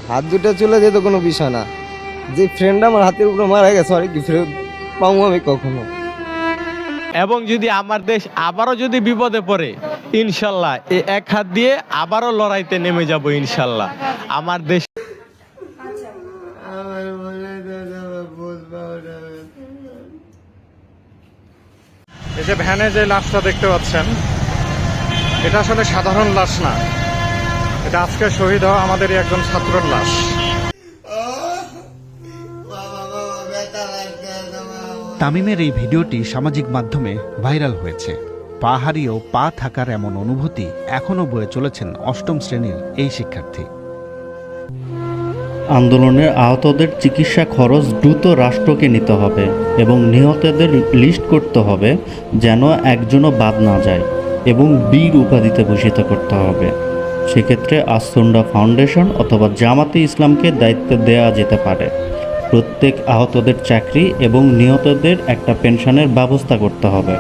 হাত দুটো চলে যেত কোনো বিষয় না, যে ফ্রেন্ড আমার হাতের উপরে মারা গেছে আর কি ফেরত পাবো আমি কখনো। এবং যদি আমার দেশ আবারও যদি বিপদে পড়ে, ইনশাল্লাহ এই এক হাত দিয়ে আবারও লড়াইতে নেমে যাব ইনশাল্লাহ। আমার দেশ এই যে ভ্যানে যে লাশটা দেখতে পাচ্ছেন, এটা আসলে সাধারণ লাশ না, এটা আজকে শহীদ হওয়া আমাদেরই একজন ছাত্রের লাশ। তামিমের এই ভিডিওটি সামাজিক মাধ্যমে ভাইরাল হয়েছে। পা হারিয়েও পা থাকার এমন অনুভূতি এখনও বয়ে চলেছেন অষ্টম শ্রেণীর এই শিক্ষার্থী। আন্দোলনের আহতদের চিকিৎসা খরচ দ্রুত রাষ্ট্রকে নিতে হবে এবং নিহতদের লিস্ট করতে হবে, যেন একজনও বাদ না যায়, এবং বীর উপাধিতে ভূষিত করতে হবে। সেক্ষেত্রে আসুন্ডা ফাউন্ডেশন অথবা জামাতে ইসলামকে দায়িত্ব দেওয়া যেতে পারে। প্রত্যেক আহতদের চাকরি এবং নিহতদের একটা পেনশনের ব্যবস্থা করতে হবে।